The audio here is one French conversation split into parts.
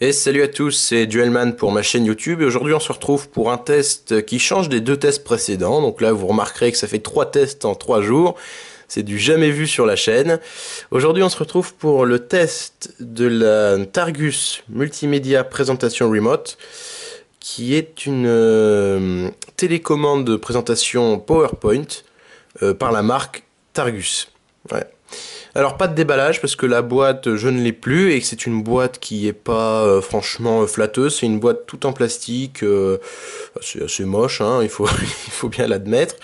Et salut à tous, c'est Duelman pour ma chaîne YouTube et aujourd'hui on se retrouve pour un test qui change des deux tests précédents. Donc là vous remarquerez que ça fait 3 tests en 3 jours, c'est du jamais vu sur la chaîne. Aujourd'hui on se retrouve pour le test de la Targus Multimédia Présentation Remote qui est une télécommande de présentation PowerPoint par la marque Targus. Ouais. Alors pas de déballage parce que la boîte je ne l'ai plus et que c'est une boîte qui est pas franchement flatteuse, c'est une boîte toute en plastique, c'est assez moche, hein, il faut, il faut bien l'admettre.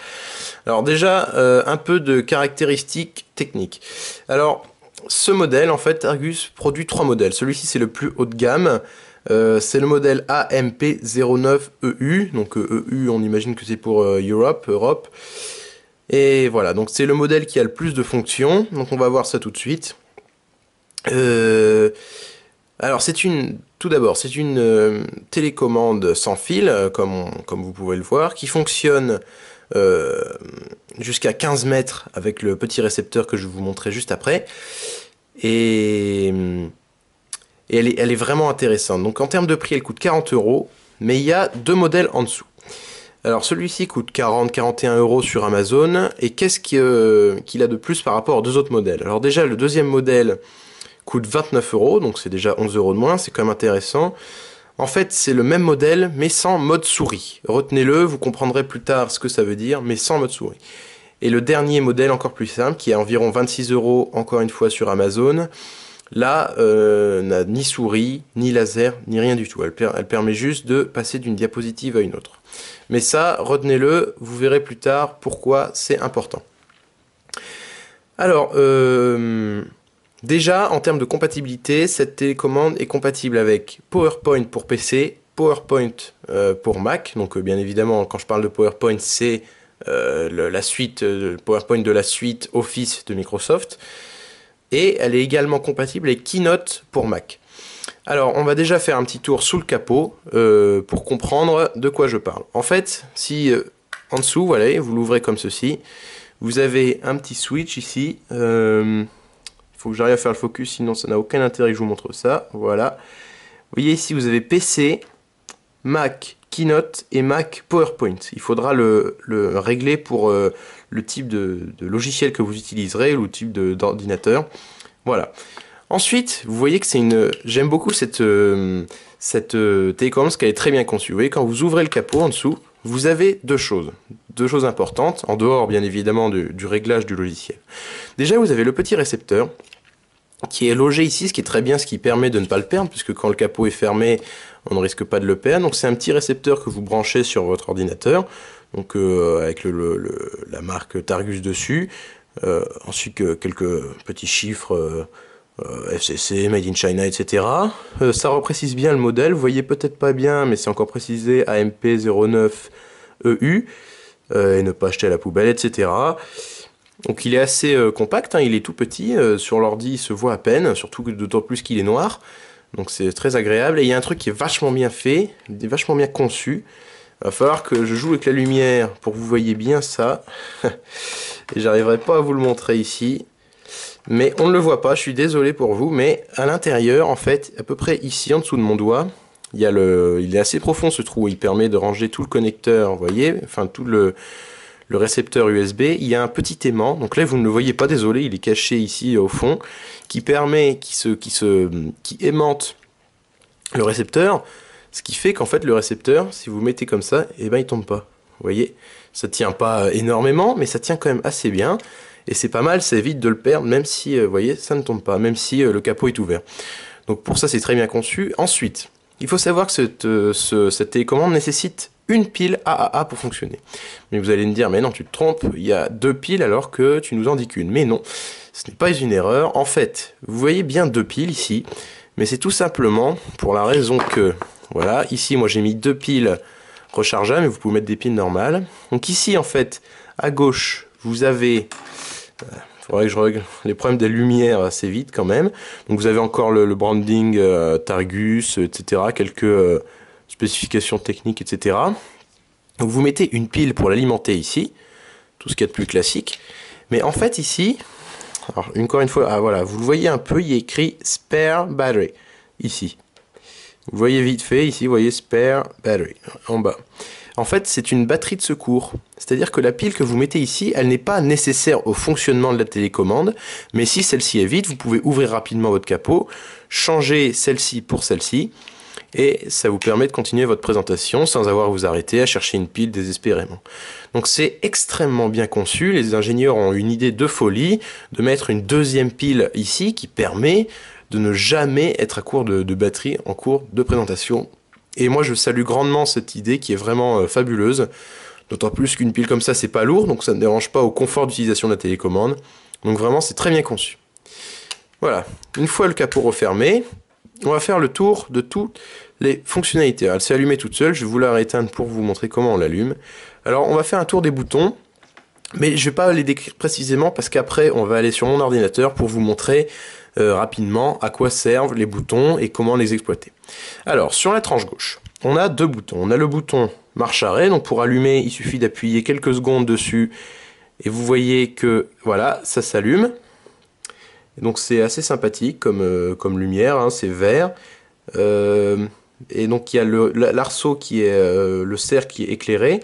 Alors déjà un peu de caractéristiques techniques. Alors ce modèle en fait Argus produit 3 modèles, celui-ci c'est le plus haut de gamme. C'est le modèle AMP09EU, donc EU on imagine que c'est pour Europe. Et voilà, donc c'est le modèle qui a le plus de fonctions, donc on va voir ça tout de suite. Alors tout d'abord, c'est une télécommande sans fil, comme vous pouvez le voir, qui fonctionne jusqu'à 15 mètres avec le petit récepteur que je vais vous montrer juste après. Et elle est vraiment intéressante. Donc en termes de prix, elle coûte 40 €, mais il y a 2 modèles en dessous. Alors celui-ci coûte 41 € sur Amazon, et qu'est-ce qu'il a de plus par rapport aux 2 autres modèles? Alors déjà le deuxième modèle coûte 29 €, donc c'est déjà 11 € de moins, c'est quand même intéressant. En fait c'est le même modèle mais sans mode souris. Retenez-le, vous comprendrez plus tard ce que ça veut dire, mais sans mode souris. Et le dernier modèle encore plus simple, qui est à environ 26 € encore une fois sur Amazon, là, n'a ni souris, ni laser, ni rien du tout. Elle permet juste de passer d'une diapositive à une autre. Mais ça, retenez-le, vous verrez plus tard pourquoi c'est important. Alors, déjà, en termes de compatibilité, cette télécommande est compatible avec PowerPoint pour PC, PowerPoint pour Mac. Donc, bien évidemment, quand je parle de PowerPoint, c'est la suite PowerPoint de la suite Office de Microsoft. Et elle est également compatible avec Keynote pour Mac. Alors, on va déjà faire un petit tour sous le capot pour comprendre de quoi je parle. En fait, si en dessous, voilà, vous l'ouvrez comme ceci, vous avez un petit switch ici. Il faut que j'arrive à faire le focus, sinon ça n'a aucun intérêt que je vous montre ça. Voilà. Vous voyez ici, vous avez PC, Mac, Keynote et Mac PowerPoint. Il faudra le régler pour le type de logiciel que vous utiliserez, ou le type d'ordinateur. Voilà. Ensuite, vous voyez que c'est j'aime beaucoup cette télécommande parce qu'elle est très bien conçue. Vous voyez, quand vous ouvrez le capot en dessous, vous avez deux choses importantes, en dehors bien évidemment du réglage du logiciel. Déjà, vous avez le petit récepteur qui est logé ici, ce qui est très bien, ce qui permet de ne pas le perdre, puisque quand le capot est fermé, on ne risque pas de le perdre. Donc c'est un petit récepteur que vous branchez sur votre ordinateur, donc avec la marque Targus dessus, ainsi que quelques petits chiffres FCC, Made in China, etc. Ça reprécise bien le modèle, vous voyez peut-être pas bien, mais c'est encore précisé AMP09EU, et ne pas acheter à la poubelle, etc. Donc il est assez compact, hein, il est tout petit, sur l'ordi il se voit à peine, surtout d'autant plus qu'il est noir, donc c'est très agréable, et il y a un truc qui est vachement bien fait, vachement bien conçu. Il va falloir que je joue avec la lumière pour que vous voyez bien ça, et j'arriverai pas à vous le montrer ici, mais on ne le voit pas, je suis désolé pour vous, mais à l'intérieur, en fait, à peu près ici, en dessous de mon doigt, il est assez profond ce trou, il permet de ranger tout le connecteur, vous voyez, enfin tout le récepteur USB, il y a un petit aimant, donc là vous ne le voyez pas, désolé, il est caché ici au fond, qui aimante le récepteur, ce qui fait qu'en fait le récepteur, si vous mettez comme ça, eh ben il tombe pas, vous voyez, ça tient pas énormément, mais ça tient quand même assez bien, et c'est pas mal, ça évite de le perdre, même si, vous voyez, ça ne tombe pas, même si le capot est ouvert. Donc pour ça c'est très bien conçu. Ensuite, il faut savoir que cette télécommande nécessite une pile AAA pour fonctionner. Mais vous allez me dire, mais non, tu te trompes, il y a 2 piles alors que tu nous en dis qu'une. Mais non, ce n'est pas une erreur. En fait, vous voyez bien 2 piles ici, mais c'est tout simplement pour la raison que, voilà, ici moi j'ai mis 2 piles rechargeables, mais vous pouvez mettre des piles normales. Donc ici, en fait, à gauche, vous avez... Il faudrait que je règle les problèmes des lumières assez vite quand même. Donc vous avez encore le branding Targus, etc. Quelques spécifications techniques, etc. Donc vous mettez une pile pour l'alimenter ici, tout ce qu'il y a de plus classique. Mais en fait ici, alors encore une fois, ah voilà, vous le voyez un peu, il y a écrit Spare Battery, ici. Vous voyez vite fait ici, vous voyez spare battery en bas. En fait, c'est une batterie de secours. C'est-à-dire que la pile que vous mettez ici, elle n'est pas nécessaire au fonctionnement de la télécommande, mais si celle-ci est vide, vous pouvez ouvrir rapidement votre capot, changer celle-ci pour celle-ci, et ça vous permet de continuer votre présentation sans avoir à vous arrêter à chercher une pile désespérément. Donc c'est extrêmement bien conçu, les ingénieurs ont une idée de folie de mettre une deuxième pile ici qui permet de ne jamais être à court de batterie en cours de présentation. Et moi je salue grandement cette idée qui est vraiment fabuleuse, d'autant plus qu'une pile comme ça c'est pas lourd, donc ça ne dérange pas au confort d'utilisation de la télécommande. Donc vraiment c'est très bien conçu. Voilà, une fois le capot refermé, on va faire le tour de toutes les fonctionnalités. Elle s'est allumée toute seule, je vais vous la rééteindre pour vous montrer comment on l'allume. Alors on va faire un tour des boutons, mais je ne vais pas les décrire précisément parce qu'après on va aller sur mon ordinateur pour vous montrer rapidement à quoi servent les boutons et comment les exploiter. Alors sur la tranche gauche, on a deux boutons. On a le bouton marche arrêt, donc pour allumer il suffit d'appuyer quelques secondes dessus et vous voyez que voilà, ça s'allume. Donc c'est assez sympathique comme lumière, hein, c'est vert. Et donc il y a l'arceau qui est le cercle qui est éclairé.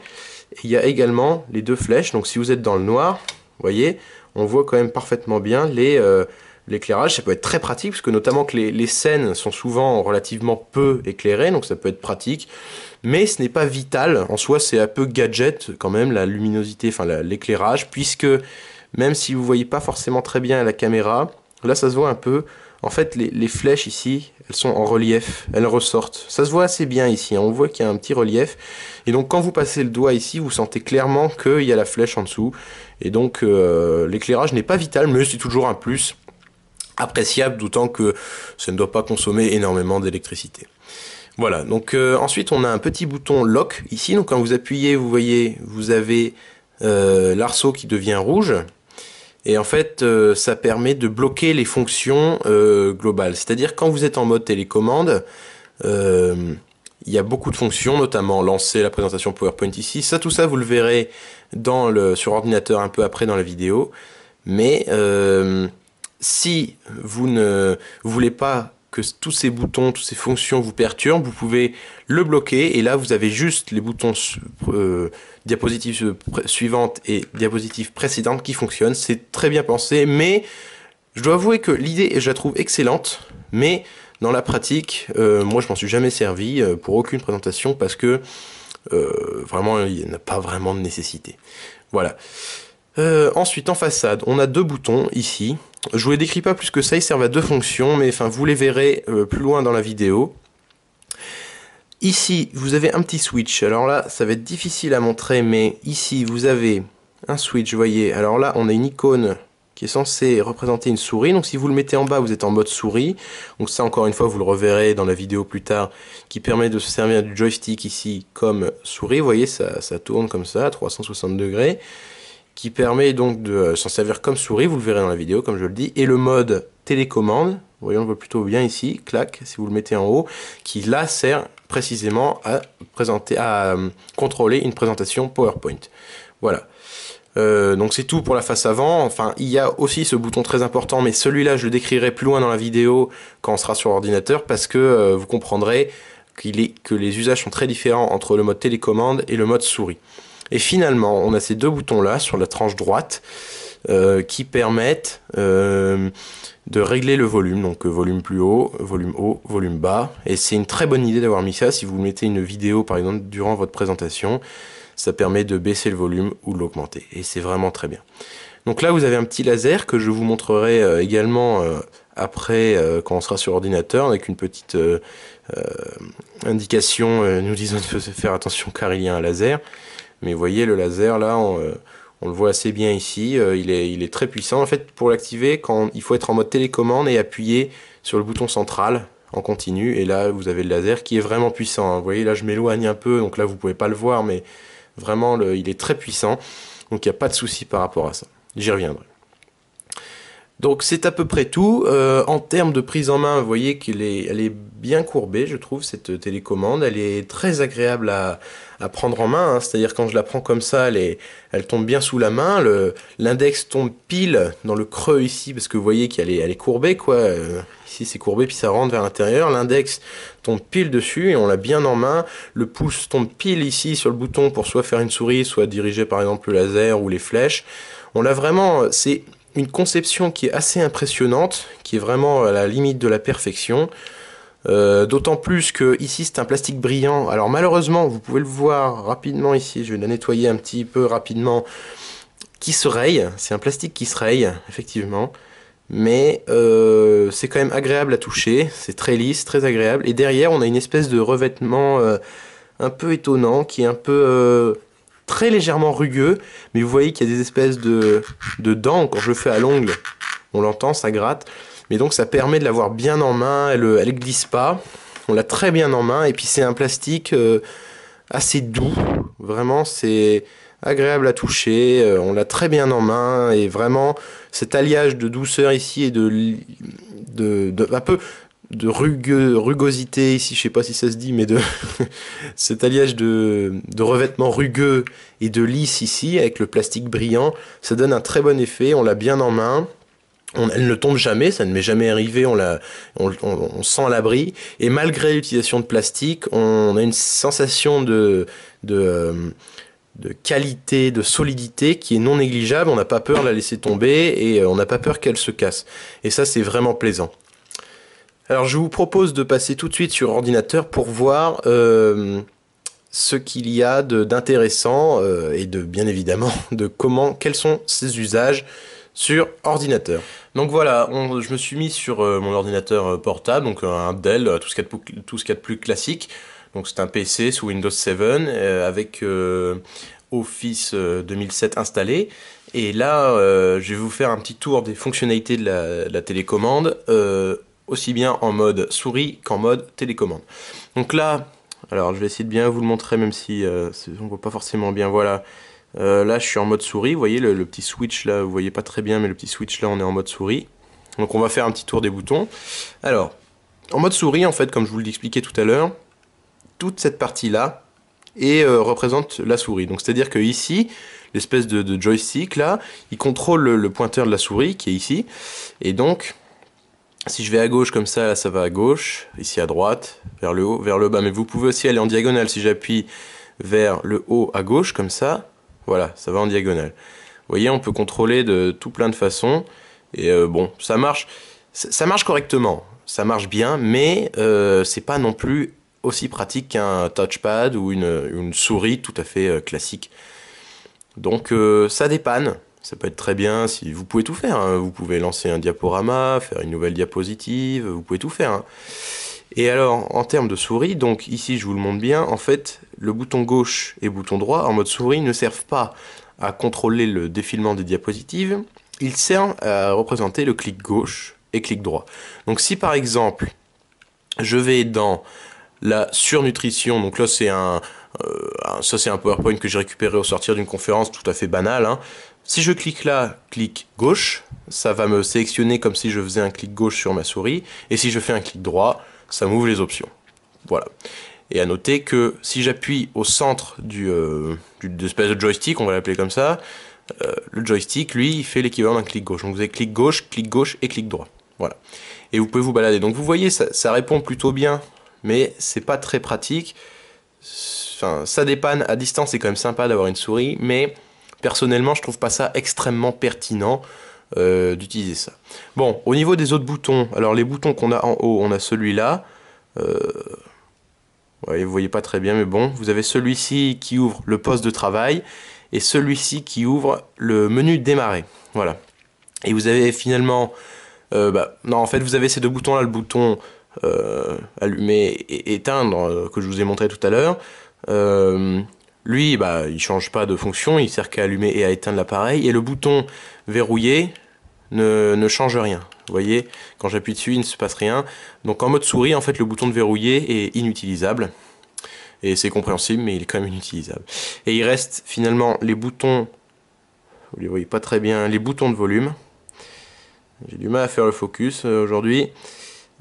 Et il y a également les deux flèches. Donc si vous êtes dans le noir, vous voyez, on voit quand même parfaitement bien l'éclairage. Ça peut être très pratique parce que notamment que les scènes sont souvent relativement peu éclairées, donc ça peut être pratique. Mais ce n'est pas vital. En soi, c'est un peu gadget quand même, la luminosité, enfin l'éclairage, puisque même si vous voyez pas forcément très bien à la caméra, là ça se voit un peu. En fait, les flèches ici, elles sont en relief, elles ressortent. Ça se voit assez bien ici, hein. On voit qu'il y a un petit relief. Et donc quand vous passez le doigt ici, vous sentez clairement qu'il y a la flèche en dessous. Et donc l'éclairage n'est pas vital, mais c'est toujours un plus appréciable, d'autant que ça ne doit pas consommer énormément d'électricité. Voilà, donc ensuite on a un petit bouton lock ici. Donc quand vous appuyez, vous voyez, vous avez l'arceau qui devient rouge. Et en fait, ça permet de bloquer les fonctions globales. C'est-à-dire quand vous êtes en mode télécommande, il y a beaucoup de fonctions, notamment lancer la présentation PowerPoint ici. Ça, tout ça, vous le verrez sur ordinateur un peu après dans la vidéo. Mais si vous ne voulez pas que tous ces boutons, toutes ces fonctions vous perturbent, vous pouvez le bloquer et là vous avez juste les boutons diapositive suivante et diapositive précédente qui fonctionnent. C'est très bien pensé, mais je dois avouer que l'idée, je la trouve excellente, mais dans la pratique, moi je m'en suis jamais servi pour aucune présentation parce que vraiment il n'y a pas vraiment de nécessité. Voilà. Ensuite en façade, on a deux boutons ici. Je vous les décris pas plus que ça, ils servent à deux fonctions, mais enfin vous les verrez plus loin dans la vidéo. Ici, vous avez un petit switch. Alors là, ça va être difficile à montrer, mais ici, vous avez un switch, vous voyez. Alors là, on a une icône qui est censée représenter une souris. Donc si vous le mettez en bas, vous êtes en mode souris. Donc ça, encore une fois, vous le reverrez dans la vidéo plus tard, qui permet de se servir du joystick ici comme souris. Vous voyez, ça tourne comme ça, à 360 degrés. Qui permet donc de s'en servir comme souris, vous le verrez dans la vidéo comme je le dis, et le mode télécommande, vous voyez on le voit plutôt bien ici, clac, si vous le mettez en haut, qui là sert précisément à contrôler une présentation PowerPoint. Voilà. Donc c'est tout pour la face avant. Enfin, il y a aussi ce bouton très important, mais celui-là je le décrirai plus loin dans la vidéo quand on sera sur ordinateur, parce que vous comprendrez que les usages sont très différents entre le mode télécommande et le mode souris. Et finalement, on a ces deux boutons-là sur la tranche droite qui permettent de régler le volume. Donc volume plus haut, volume bas. Et c'est une très bonne idée d'avoir mis ça. Si vous mettez une vidéo, par exemple, durant votre présentation, ça permet de baisser le volume ou de l'augmenter. Et c'est vraiment très bien. Donc là, vous avez un petit laser que je vous montrerai également après quand on sera sur ordinateur avec une petite indication nous disant de faire attention car il y a un laser. Mais vous voyez le laser là, on le voit assez bien ici, il est très puissant. En fait pour l'activer, il faut être en mode télécommande et appuyer sur le bouton central en continu. Et là vous avez le laser qui est vraiment puissant, hein. Vous voyez là je m'éloigne un peu, donc là vous pouvez pas le voir, mais vraiment il est très puissant. Donc il n'y a pas de souci par rapport à ça, j'y reviendrai. Donc c'est à peu près tout. En termes de prise en main, vous voyez qu'elle est bien courbée, je trouve, cette télécommande. Elle est très agréable à prendre en main, hein. C'est-à-dire quand je la prends comme ça, elle tombe bien sous la main. L'index tombe pile dans le creux ici, parce que vous voyez qu'elle est courbée, quoi. Ici c'est courbé puis ça rentre vers l'intérieur. L'index tombe pile dessus et on l'a bien en main. Le pouce tombe pile ici sur le bouton pour soit faire une souris, soit diriger par exemple le laser ou les flèches. On l'a vraiment, c'est une conception qui est assez impressionnante, qui est vraiment à la limite de la perfection. D'autant plus que ici c'est un plastique brillant. Alors malheureusement, vous pouvez le voir rapidement ici, je vais la nettoyer un petit peu rapidement, qui se raye. C'est un plastique qui se raye, effectivement. Mais c'est quand même agréable à toucher, c'est très lisse, très agréable. Et derrière, on a une espèce de revêtement un peu étonnant, qui est un peu très légèrement rugueux. Mais vous voyez qu'il y a des espèces de dents. Quand je le fais à l'ongle, on l'entend, ça gratte. Mais donc ça permet de l'avoir bien en main, elle glisse pas. On l'a très bien en main. Et puis c'est un plastique assez doux. Vraiment, c'est agréable à toucher, on l'a très bien en main et vraiment cet alliage de douceur ici et de un peu de rugosité ici, je sais pas si ça se dit, mais de cet alliage de revêtement rugueux et de lisse ici avec le plastique brillant, ça donne un très bon effet, on l'a bien en main. Elle ne tombe jamais, ça ne m'est jamais arrivé, on sent l'abri. Et malgré l'utilisation de plastique, on a une sensation de qualité, de solidité qui est non négligeable. On n'a pas peur de la laisser tomber et on n'a pas peur qu'elle se casse. Et ça, c'est vraiment plaisant. Alors, je vous propose de passer tout de suite sur ordinateur pour voir ce qu'il y a d'intéressant et de bien évidemment de quels sont ses usages sur ordinateur. Donc voilà, je me suis mis sur mon ordinateur portable, donc un Dell, tout ce qu'il y a de plus classique. Donc c'est un PC sous Windows 7 avec Office 2007 installé. Et là, je vais vous faire un petit tour des fonctionnalités de la télécommande, aussi bien en mode souris qu'en mode télécommande. Donc là, alors je vais essayer de bien vous le montrer, même si on ne voit pas forcément bien. Voilà. Là je suis en mode souris, vous voyez le petit switch là, vous voyez pas très bien, mais le petit switch là on est en mode souris. Donc on va faire un petit tour des boutons. Alors, en mode souris en fait, comme je vous l'expliquais tout à l'heure, toute cette partie là représente la souris. Donc c'est à dire que ici, l'espèce de joystick là, il contrôle le pointeur de la souris qui est ici. Et donc, si je vais à gauche comme ça, là ça va à gauche, ici à droite, vers le haut, vers le bas. Mais vous pouvez aussi aller en diagonale si j'appuie vers le haut à gauche comme ça. Voilà, ça va en diagonale. Vous voyez, on peut contrôler de tout plein de façons. Et bon, ça marche correctement. Ça marche bien, mais c'est pas non plus aussi pratique qu'un touchpad ou une souris tout à fait classique. Donc ça dépanne. Ça peut être très bien si vous pouvez tout faire. Hein. Vous pouvez lancer un diaporama, faire une nouvelle diapositive, vous pouvez tout faire. Hein. Et alors, en termes de souris, donc ici je vous le montre bien, en fait, le bouton gauche et le bouton droit en mode souris ne servent pas à contrôler le défilement des diapositives, ils servent à représenter le clic gauche et clic droit. Donc si par exemple, je vais dans la surnutrition, donc là c'est ça c'est un PowerPoint que j'ai récupéré au sortir d'une conférence tout à fait banale, hein. Si je clique là, clic gauche, ça va me sélectionner comme si je faisais un clic gauche sur ma souris, et si je fais un clic droit, ça m'ouvre les options. Voilà. Et à noter que si j'appuie au centre de l'espèce de joystick, on va l'appeler comme ça, le joystick, lui, il fait l'équivalent d'un clic gauche. Donc vous avez clic gauche et clic droit. Voilà. Et vous pouvez vous balader. Donc vous voyez, ça répond plutôt bien, mais c'est pas très pratique. Enfin, ça dépanne à distance, c'est quand même sympa d'avoir une souris, mais personnellement, je trouve pas ça extrêmement pertinent d'utiliser ça. Bon, au niveau des autres boutons, alors les boutons qu'on a en haut, on a celui-là. Ouais, vous voyez pas très bien, mais bon, vous avez celui-ci qui ouvre le poste de travail et celui-ci qui ouvre le menu démarrer. Voilà. Et vous avez finalement, non, en fait, vous avez ces deux boutons-là, le bouton allumer et éteindre que je vous ai montré tout à l'heure. Lui, il change pas de fonction, il sert qu'à allumer et à éteindre l'appareil. Et le bouton verrouiller ne change rien. Vous voyez, quand j'appuie dessus, il ne se passe rien. Donc en mode souris, en fait, le bouton de verrouiller est inutilisable. Et c'est compréhensible, mais il est quand même inutilisable. Et il reste finalement les boutons, vous les voyez pas très bien, les boutons de volume. J'ai du mal à faire le focus aujourd'hui.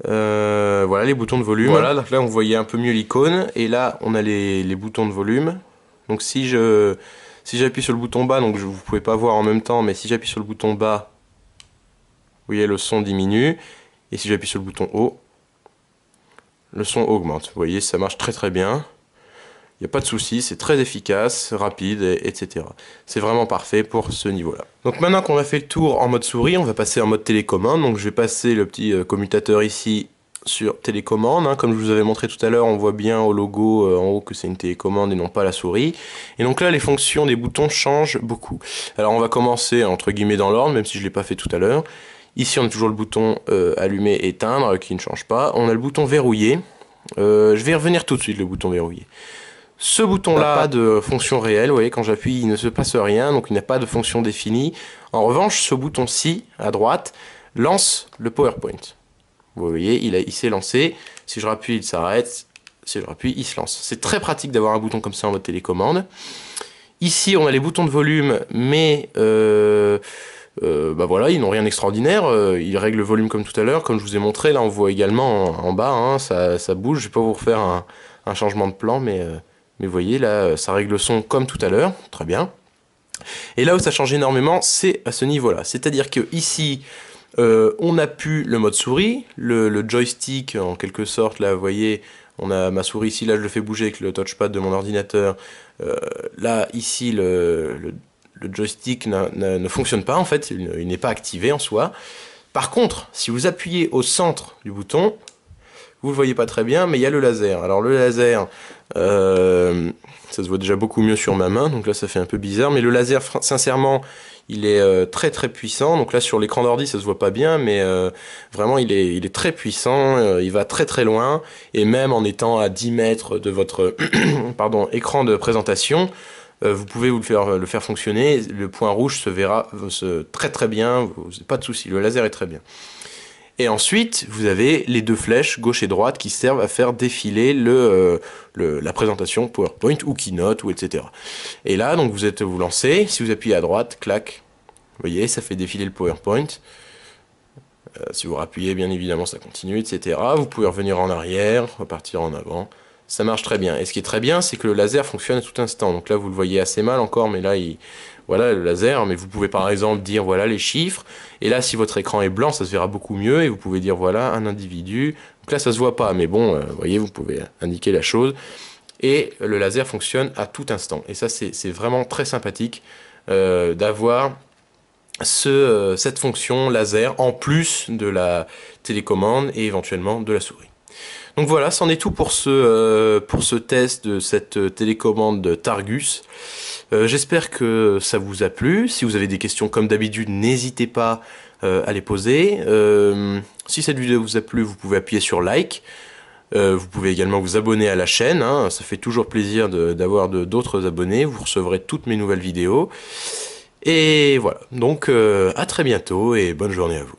Voilà les boutons de volume. Voilà, donc là on voyait un peu mieux l'icône. Et là, on a les boutons de volume. Donc si j'appuie sur le bouton bas, donc vous pouvez pas voir en même temps, mais si j'appuie sur le bouton bas, vous voyez le son diminue. Et si j'appuie sur le bouton haut, le son augmente. Vous voyez, ça marche très très bien. Il n'y a pas de souci, c'est très efficace, rapide, etc. C'est vraiment parfait pour ce niveau-là. Donc maintenant qu'on a fait le tour en mode souris, on va passer en mode télécommande. Donc je vais passer le petit commutateur ici sur télécommande. Hein. Comme je vous avais montré tout à l'heure, on voit bien au logo en haut que c'est une télécommande et non pas la souris. Et donc là, les fonctions des boutons changent beaucoup. Alors on va commencer entre guillemets dans l'ordre, même si je ne l'ai pas fait tout à l'heure. Ici, on a toujours le bouton allumer, éteindre qui ne change pas. On a le bouton verrouiller. Je vais y revenir tout de suite, le bouton verrouiller. Ce bouton-là n'a pas de fonction réelle, vous voyez, quand j'appuie, il ne se passe rien, donc il n'a pas de fonction définie. En revanche, ce bouton-ci, à droite, lance le PowerPoint. Vous voyez, il s'est lancé. Si je rappuie, il s'arrête. Si je rappuie, il se lance. C'est très pratique d'avoir un bouton comme ça en mode télécommande. Ici, on a les boutons de volume, mais bah voilà, ils n'ont rien d'extraordinaire. Ils règlent le volume comme tout à l'heure. Comme je vous ai montré, là, on voit également en bas, hein, ça bouge. Je ne vais pas vous refaire un changement de plan, mais vous voyez, là, ça règle le son comme tout à l'heure. Très bien. Et là où ça change énormément, c'est à ce niveau-là. C'est-à-dire que ici, on n'a plus le mode souris, le joystick en quelque sorte, là vous voyez, on a ma souris ici, là je le fais bouger avec le touchpad de mon ordinateur, là ici le joystick ne fonctionne pas en fait, il n'est pas activé en soi. Par contre, si vous appuyez au centre du bouton, vous le voyez pas très bien, mais il y a le laser. Alors le laser, ça se voit déjà beaucoup mieux sur ma main, donc là ça fait un peu bizarre, mais le laser, sincèrement, il est très très puissant. Donc là sur l'écran d'ordi ça se voit pas bien, mais vraiment il est très puissant, il va très très loin, et même en étant à 10 mètres de votre pardon, écran de présentation, vous pouvez le faire fonctionner, le point rouge se verra très très bien, pas de souci, le laser est très bien. Et ensuite, vous avez les deux flèches, gauche et droite, qui servent à faire défiler la présentation PowerPoint ou Keynote, ou etc. Et là, donc vous lancez, si vous appuyez à droite, clac, vous voyez, ça fait défiler le PowerPoint. Si vous rappuyez, bien évidemment, ça continue, etc. Vous pouvez revenir en arrière, repartir en avant. Ça marche très bien. Et ce qui est très bien, c'est que le laser fonctionne à tout instant. Donc là, vous le voyez assez mal encore, mais là, voilà le laser. Mais vous pouvez par exemple dire, voilà les chiffres. Et là, si votre écran est blanc, ça se verra beaucoup mieux. Et vous pouvez dire, voilà un individu. Donc là, ça se voit pas. Mais bon, vous voyez, vous pouvez indiquer la chose. Et le laser fonctionne à tout instant. Et ça, c'est vraiment très sympathique d'avoir cette fonction laser en plus de la télécommande et éventuellement de la souris. Donc voilà, c'en est tout pour ce test de cette télécommande Targus. J'espère que ça vous a plu. Si vous avez des questions comme d'habitude, n'hésitez pas à les poser. Si cette vidéo vous a plu, vous pouvez appuyer sur like. Vous pouvez également vous abonner à la chaîne, hein. Ça fait toujours plaisir d'avoir d'autres abonnés. Vous recevrez toutes mes nouvelles vidéos. Et voilà, donc à très bientôt et bonne journée à vous.